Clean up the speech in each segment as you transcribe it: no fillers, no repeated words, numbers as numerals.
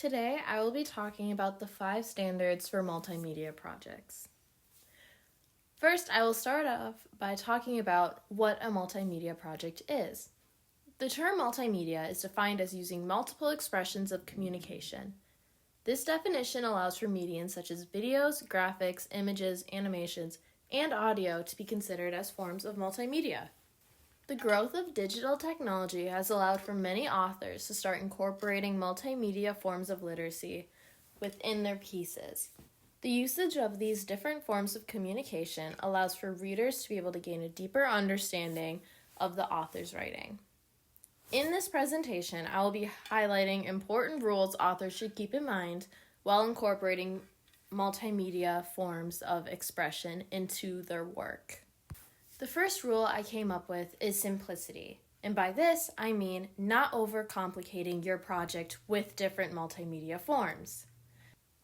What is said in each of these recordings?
Today, I will be talking about the 5 standards for multimedia projects. First, I will start off by talking about what a multimedia project is. The term multimedia is defined as using multiple expressions of communication. This definition allows for mediums such as videos, graphics, images, animations, and audio to be considered as forms of multimedia. The growth of digital technology has allowed for many authors to start incorporating multimedia forms of literacy within their pieces. The usage of these different forms of communication allows for readers to be able to gain a deeper understanding of the author's writing. In this presentation, I will be highlighting important rules authors should keep in mind while incorporating multimedia forms of expression into their work. The first rule I came up with is simplicity, and by this I mean not overcomplicating your project with different multimedia forms.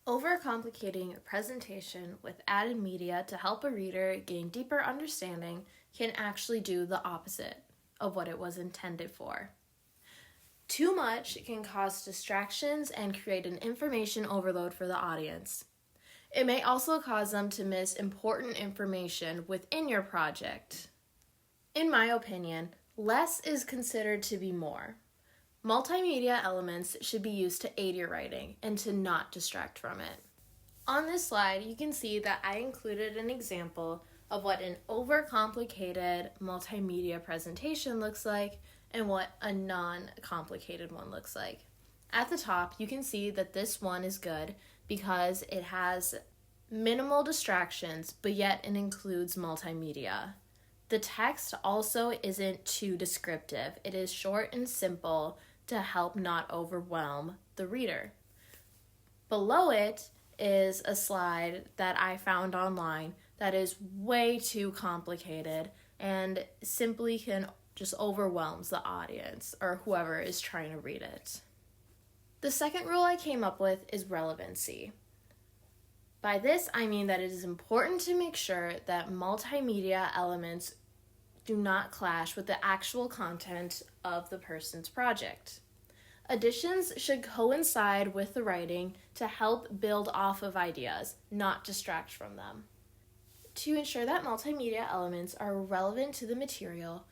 Overcomplicating a presentation with added media to help a reader gain deeper understanding can actually do the opposite of what it was intended for. Too much can cause distractions and create an information overload for the audience. It may also cause them to miss important information within your project. In my opinion, less is considered to be more. Multimedia elements should be used to aid your writing and to not distract from it. On this slide, you can see that I included an example of what an overcomplicated multimedia presentation looks like and what a non-complicated one looks like. At the top, you can see that this one is good because it has minimal distractions, but yet it includes multimedia. The text also isn't too descriptive. It is short and simple to help not overwhelm the reader. Below it is a slide that I found online that is way too complicated and simply can just overwhelms the audience or whoever is trying to read it. The second rule I came up with is relevancy. By this, I mean that it is important to make sure that multimedia elements do not clash with the actual content of the person's project. Additions should coincide with the writing to help build off of ideas, not distract from them. To ensure that multimedia elements are relevant to the material,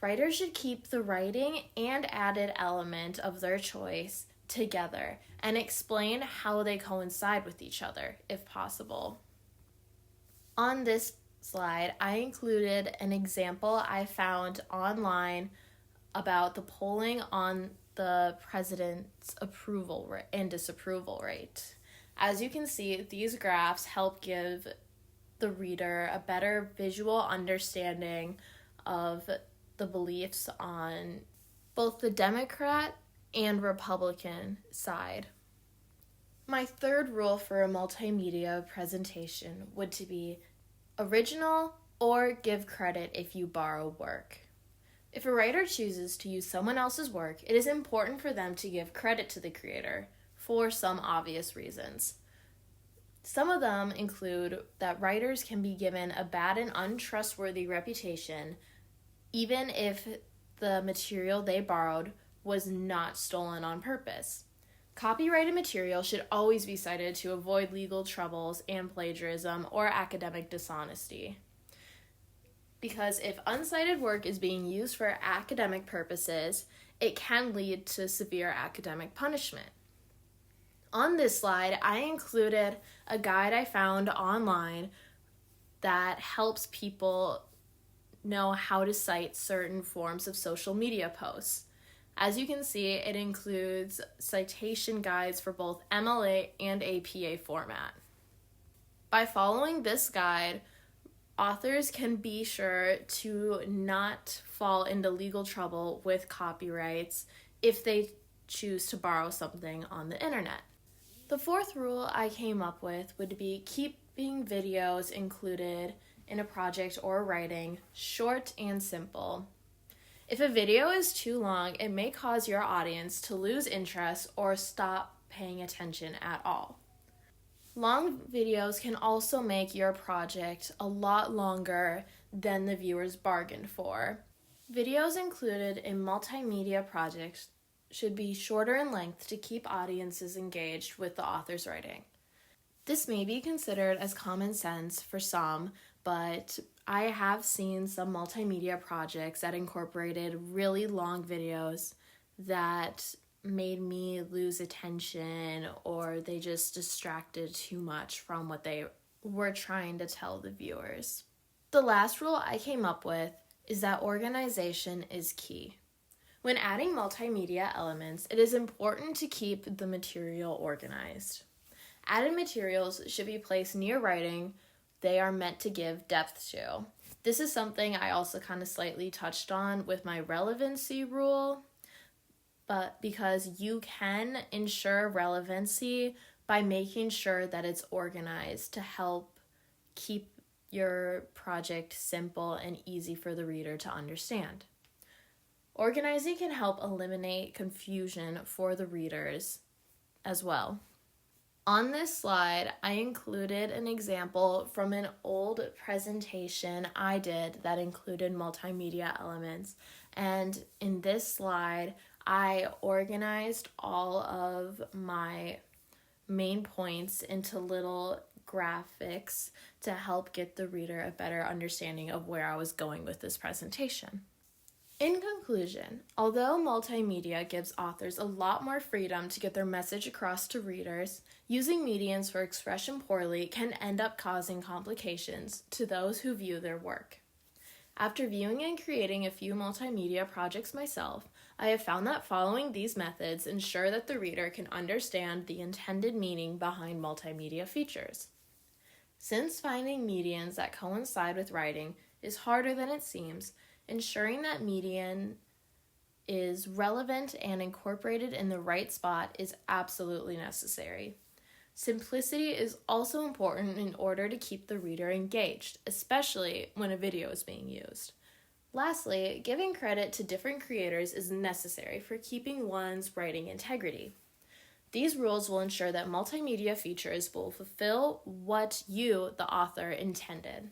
writers should keep the writing and added element of their choice together and explain how they coincide with each other, if possible. On this slide, I included an example I found online about the polling on the president's approval and disapproval rate. As you can see, these graphs help give the reader a better visual understanding of the beliefs on both the Democrat and Republican side. My third rule for a multimedia presentation would to be original or give credit if you borrow work. If a writer chooses to use someone else's work, it is important for them to give credit to the creator for some obvious reasons. Some of them include that writers can be given a bad and untrustworthy reputation even if the material they borrowed was not stolen on purpose. Copyrighted material should always be cited to avoid legal troubles and plagiarism or academic dishonesty. Because if uncited work is being used for academic purposes, it can lead to severe academic punishment. On this slide, I included a guide I found online that helps people know how to cite certain forms of social media posts. As you can see, it includes citation guides for both MLA and APA format. By following this guide, authors can be sure to not fall into legal trouble with copyrights if they choose to borrow something on the internet. The fourth rule I came up with would be keeping videos included in a project or writing short and simple. If a video is too long, it may cause your audience to lose interest or stop paying attention at all. Long videos can also make your project a lot longer than the viewers bargained for. Videos included in multimedia projects should be shorter in length to keep audiences engaged with the author's writing. This may be considered as common sense for some, but I have seen some multimedia projects that incorporated really long videos that made me lose attention, or they just distracted too much from what they were trying to tell the viewers. The last rule I came up with is that organization is key. When adding multimedia elements, it is important to keep the material organized. Added materials should be placed near writing they are meant to give depth to. This is something I also kind of slightly touched on with my relevancy rule, but because you can ensure relevancy by making sure that it's organized to help keep your project simple and easy for the reader to understand. Organizing can help eliminate confusion for the readers as well. On this slide, I included an example from an old presentation I did that included multimedia elements. And in this slide, I organized all of my main points into little graphics to help get the reader a better understanding of where I was going with this presentation. In conclusion, although multimedia gives authors a lot more freedom to get their message across to readers, using mediums for expression poorly can end up causing complications to those who view their work. After viewing and creating a few multimedia projects myself, I have found that following these methods ensure that the reader can understand the intended meaning behind multimedia features. Since finding mediums that coincide with writing is harder than it seems, ensuring that medium is relevant and incorporated in the right spot is absolutely necessary. Simplicity is also important in order to keep the reader engaged, especially when a video is being used. Lastly, giving credit to different creators is necessary for keeping one's writing integrity. These rules will ensure that multimedia features will fulfill what you, the author, intended.